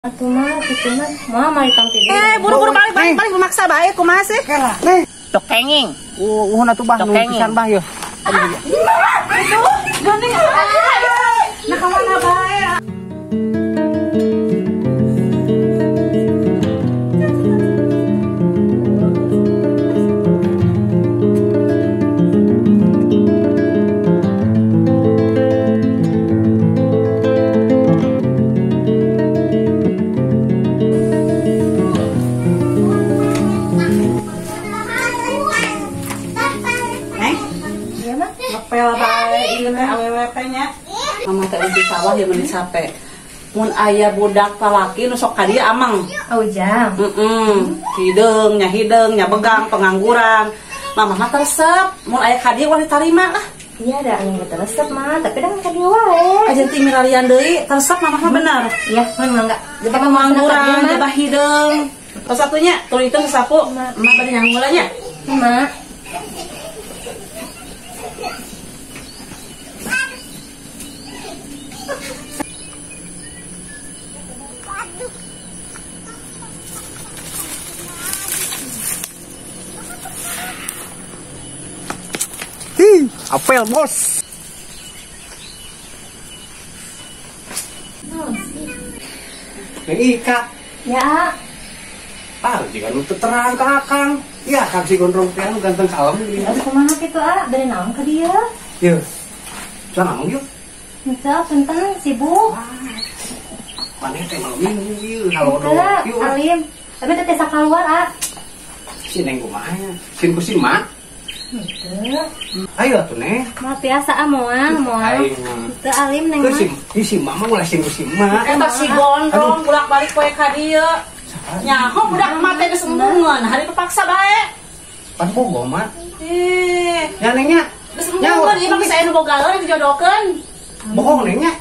Atuh mah kitu mah mah tampil. Buru-buru balik memaksa bae kumaha sih? Kelah, nih. Cok kenging. Uhun atuh bah nu pisan bah yeuh. Itu gandeng. Nah kemana bae? Mama teh di sawah ya meuni sape. Mun aya budak lalaki nu sok ka dieu amang. Ujang. Hideung nya begang pengangguran. Mama mah tersep, mun aya ka dieu wah ditarima lah. Iya ada anu resep mah, tapi dah ka dieu wae. Ajeun ti mirarian deui, tersep mama mah bener. Iya, mun enggak. Jadi pengangguran, jabah hideung. Terus satunya, tuh itu sapu, mah bade nyanggulanya. Mak. Apel bos. Ika. Ya. Jika nu terang ka Akang. Ya, Kang si gondrong teh anu ganteng kalem ieu. Aduh kumaha kitu bade naon ka dieu? Yeuh. Can amang yeuh. Henteu punten sibuk. Maneh teh mau minum ieu halodo. Henteu alim. Tapi teh sakaluar Si Neng kumaha? Sin ku si Mak. Henteu. Ayo atuh Neng. Mah biasa moal. Teu alim neng mah. Si Mak mah ulah sin ku si Mak. Eta si gondrong bolak-balik poe ka dieu. Nyaho budak mah teh geus embungeun, hari terpaksa bae. Pan bogo Mak. Ya Nengnya. geus embungeun ieu mah bisa anu bogaeun dijodokeun. Bohong Nengnya.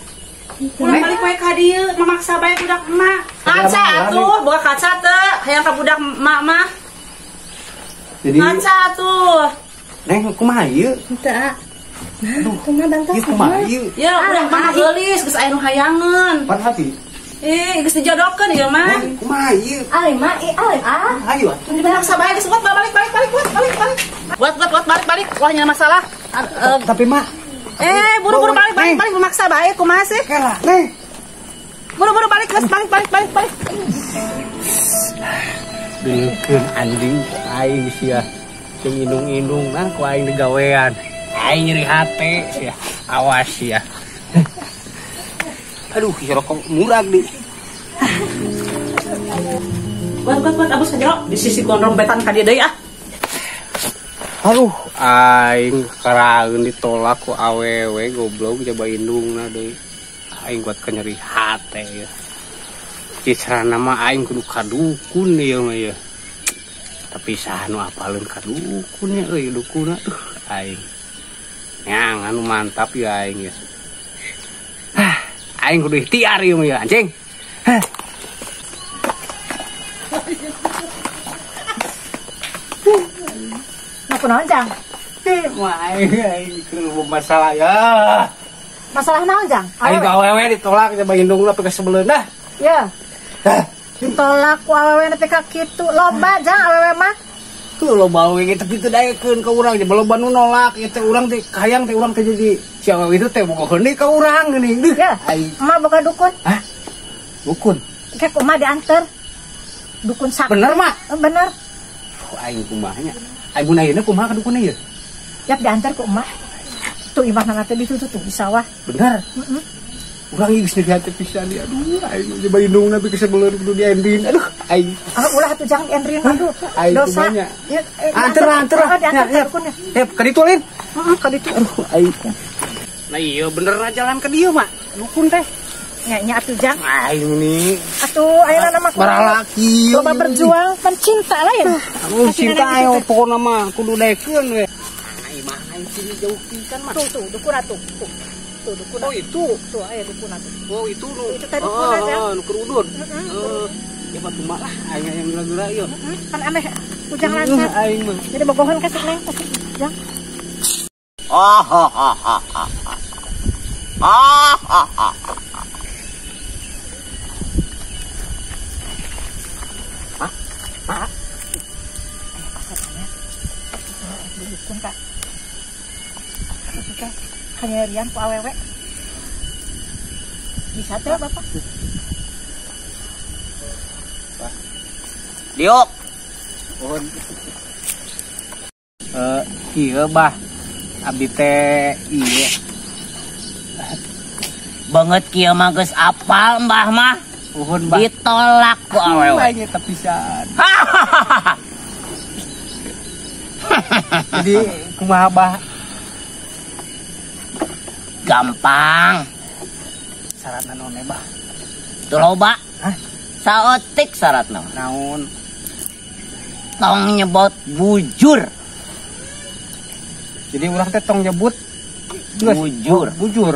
Bolak-balik poe ka dieu, memaksa bae budak emak. Kaca atuh, boga kaca teu, hayang ka budak emak mah. Jadi Kaca atuh. Neng kumaha ieu? Henteu kumaha bantos. Ieu kumaha ieu? Ya, budak mah geulis geus aya nu hayangeun. Pan hati. Geus dijodokeun ieu mah. Neng kumaha ieu? Alim Ayo atuh. Dipaksa bae geus balik. Balik. Wah nya masalah. Tapi Mak. Buru-buru balik memaksa bae kumaha sih? Kelah, Neng. Buru-buru balik geus balik. Deukeun anjing aing sia. Jeung indung-indung nah ku aing digawean. Aing nyeri hate sia. Awas sia. Aduh, si rokok murag di. Buat abus ka jero di sisi gondrong betan ka dieu deui ah. Aduh, aing karaeun ditolak ku awewe goblok coba indungna deui. Aing kuat nyeri hate ya. Cicarana mah aing kudu kadukun ieu mah ya. Tapi saha nu apaleun kadukun ya euy dukuna tuh aing. Yang anu mantap ya aing ya. Aing kudu ikhtiar ieu mah ya anjing. Naku naon Jang? Mah aing keur masalah ya. Masalah naon Jang? Aing ka awewe ditolak coba indungna pe ka sebeleun dah. Ya. Ditolak ku awewe teh ka kitu. Loba Jang awewe mah. Tuh loba we gitu kitu daekeun ka urang jeung loba nu nolak ieu teh urang teh hayang teh urang teh jadi si awewe itu teh boga heuni ka urang geuning deuh. Ya. Emak boga dukun. Hah? Dukun. Kayak kumaha diantar. Dukun sakti. Bener, Mak? Bener. Aing kumahanya. Aing mun ayeuna kumaha ka dukunna ieu? Yap diantar ku emak. Tuh imahna teh ditu tuh di sawah. Bener. Urang geus nyeri hati pisan dia. Aduh, aing coba indungna bi kesebeleun kudu diendin. Aduh, aing. Ulah tuh jangan diendrin aduh. Aing Dosa. kumanya. Ya, Anter. Ya, dukunnya. Ka ditu lin. Ka ditu. Aduh, aing. Nah iya bener jalan ke dieu, Mak. Dukun teh. Nya atuh Jang. Aing nih. Atuh ayeuna mah baralaki. loba berjuang pencinta lain. Anu cinta ayo pokona mah kudu daekeun we. Aing mah aing sini jauh pisan mah. Tuh dukun atuh. Tuh dukun. Oh itu. Tuh aya dukun atuh. Oh itu nu. Itu tadi dukun aja. Nu kerudun. Ya batu mah lah aing yang gila-gila ieu. Kan aneh ujang lancar. Aing mah. Jadi bogohon ka sih Neng. Jang. pun kak. Kanyarian ku awewe. Bisa teh bapak. Diuk. Iya bah. Abdi teh iya. Banget kieu mah geus apal Mbah mah. Uhun bah. Ditolak ku awewe. Banyak tepisan. Jadi kumaha bah? Gampang. Syaratna naon bah? Teu loba. Hah? Saeutik syaratna. Naon? Tong nyebut bujur. Jadi urang teh tong nyebut Bujur. Bujur.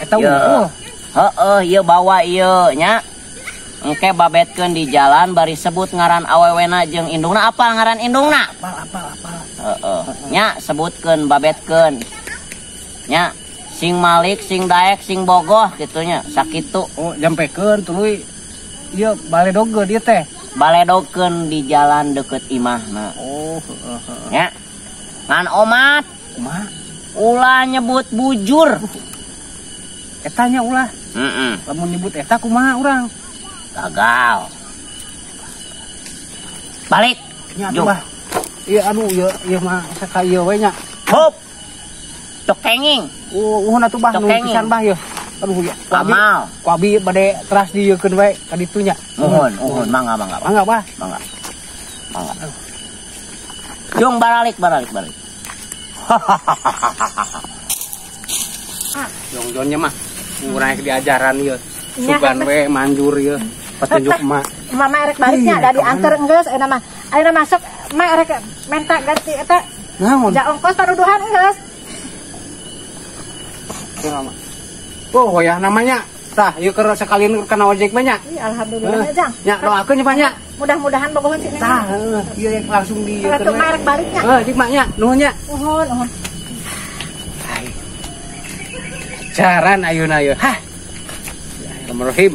Eta Ya. unggul. Heeh, ieu bawa ieu nya. Engke babetkeun di jalan bari sebut ngaran awewena jeung indungna apa ngaran indungna? Apal. Heeh. Nya sebutkeun babetkeun. Nya sing Malik, sing Daek, sing Bogoh gitunya sakitu. Oh, jampekeun tuluy. Ieu baledoge dieu teh. Baledogkeun di jalan deket imahna. Oh, Nya. Ngan omat kumaha? ulah nyebut bujur. Eta nya ulah. Lamun nyebut eta kumaha urang? Gagal. Balik. Nya Jung. bah. Iya anu ieu mah sakaya we nya. Hop. Cok kenging. Uhun atuh bah nu Cokengin. pisan bah ieu. Aduh ya. Amal. Ku abi bade teras dieukeun we ka ditu nya. Uhun, mangga. Mangga bah. Mangga. Jung balik. Jong-jongnya mah urang diajaran ieu. Nya, Sugan we manjur ieu. Petunjuk mah. Mama erek baliknya da diantar geus ayeuna mah. Ayeuna masuk mah erek menta ganti eta. Naon? Ja ongkos panuduhan geus. Oh, ya namanya. Tah, ieu keur sakalian kana ojek mah nya. Alhamdulillah Jang. Nya doakeun nya nya. Mudah-mudahan bogohan sih. Tah, ieu langsung di Ratu mah erek baliknya. Cik mak nya, nuhun nya. Uhun. Jaran ayeuna ieu. Hah. Bismillahirrahmanirrahim.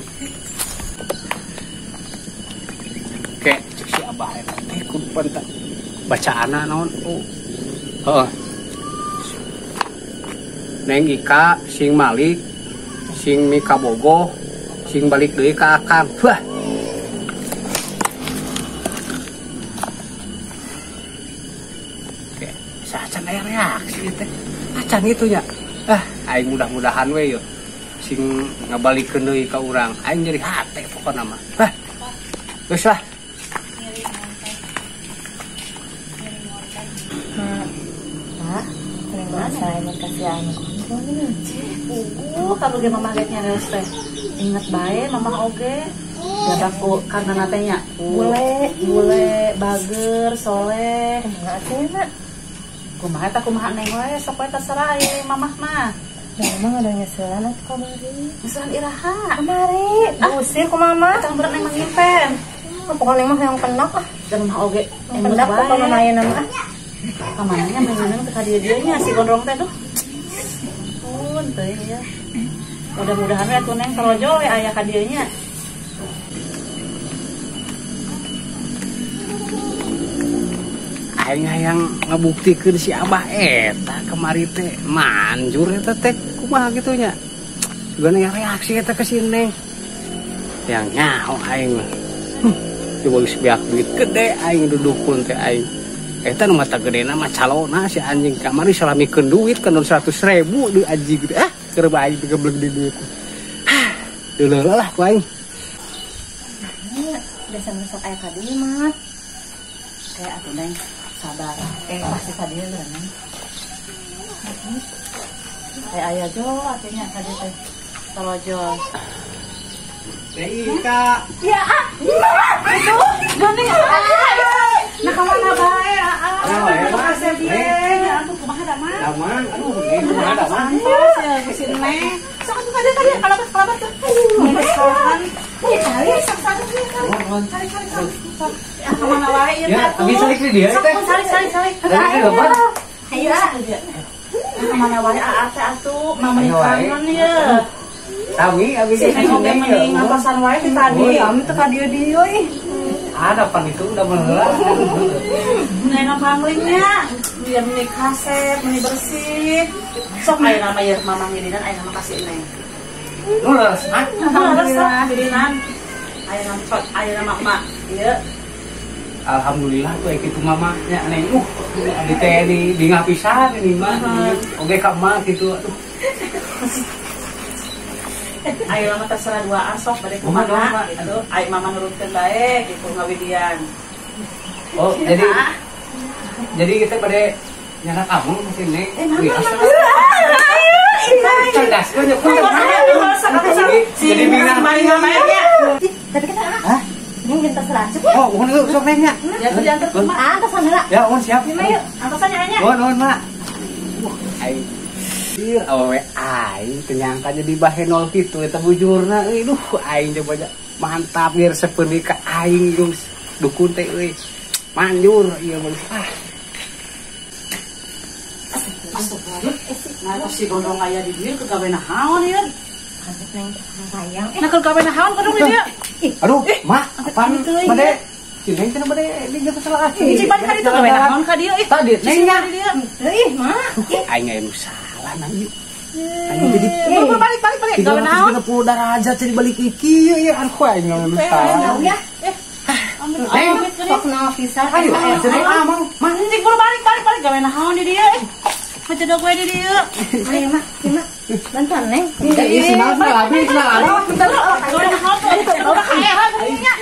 Oke, cek si Abah eta teh kudu penta bacaana naon? Oh. Heeh. Neng Ika, sing Malik, sing Mika Bogoh, sing balik deui ka Akang. Wah. Oke, sacan aya reaksi teh. Acan itu nya. Aing mudah-mudahan we yeuh. Sing ngabalikeun deui ka urang. Aing jadi hate pokona mah. Geus lah. Kalau ge mama liatnya geus teh. Ingat bae mama oge. Dadaku karena natenya. Bule, bager, soleh. Enggak cenah. Kumaha neng we sok we terserah ieu mamah mah. Memang ada nyeselan atuh kamari. Misalkan iraha. Kamari, diusir ku mama. Atang berat neng mangimpen. Pokoknya mah yang penak ah. Dan mah oge. Yang penak pokoknya mayeuna mah. Kamananya menyenang teka dia si gondrong teh tuh. Teh ya. Mudah-mudahan we atuh neng terojo we aya ka dieu nya. Aing hayang ngabuktikeun si Abah eta kemari teh manjur eta teh kumaha kitu nya. Juga aya reaksi eta ke si Neng. Yang nyaho aing mah. Coba geus biak duit gede aing dudukun teh aing. Eta nu mata gedena mah calona si anjing kamari salamikeun duit kan 100.000 di anjing gitu. Keur bae digeblek di duit. Deuleul lah ku aing. Desa-desa aya ka dieu mah. Kayak atuh neng sabar. Pasti ka dieu lah neng. Aya jo atunya ka dieu teh. Terojo. Ika. Ya, itu gandeng nah kemana bae makasih dia aku kumaha da mah Damang, aduh, kumaha damang. santos ya kesini neng sok atuh tadi kalabat tuh misalkan kali sok kemana wae ieu Ya, abi salik di dia teh. salik ayo kemana wae teh atuh mama kangen ya Abi si neng oge mending ngapasan wae di tadi ami teh ka dieu ih ada pan itu udah meheula. Nena panglingnya, biar meni kaset, meni bersih. Sok ayo nama ya mamang jadinan, ayo nama kasih neng. Nulas, Alhamdulillah, jadinan. Ayo nama emak, iya. Alhamdulillah tuh gitu mamanya neng. Di teh di ngapisan ini mah. Oke ka mah gitu aduh. Ayo lama terserah dua asok bade kumaha. Aduh, ayo mama nurutkeun bae gitu ngawidian. Oh, jadi kita pada nyana kamu ke sini. Cerdas kan ya. Jadi bingung mari ngamayanya. Tapi kita ini yang terserah cukup. Oh, mohon lu sok nengnya. Jangan kumaha. Ah, ke sana. Ya, mohon siap. Ayo, antosannya anya. Mohon, Mak. Aing awewe aing kenyangka jadi bahenol gitu eta bujurna euy duh aing coba aja mantap biar sepeuni ka aing geus dukun teh euy manjur ieu geus Nah, si gondrong aya di dieu kegawe naon ieu? Neng sayang. Nah, kegawe naon kadung di dieu? aduh mak apaan bade cineng cenah bade di jeung kesalahan Cing ban ka ditu kegawe naon ka dieu? tadi nengnya di dieu. Ih, Mak. aing aya nu salah nang ieu aing jadi Balik gawe naon? 30 derajat jadi balik iki ya aku aing nu salah Ya. neng Sok naon pisan. ayo jadi amang Mah, cing balik gawe naon di dieu? Maceda gue di dieu. Ayo, Mak. Mak. Bantuan, Neng. isi mah habis Gawe naon tuh? Udah kaya nya.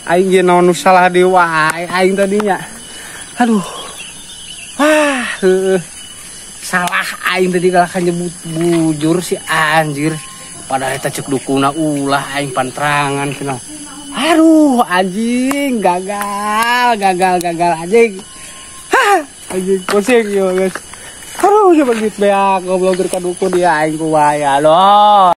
aing ge naon nu salah deui wae aing tadinya. Aduh. Salah aing tadi kalau nyebut bujur si anjir. Padahal eta cek dukuna ulah aing pantrangan cenah. Aduh, anjing gagal anjing. Anjing pusing yo guys. Aduh, coba gitu beak goblok ka dukun dia aing ku wae. Aduh.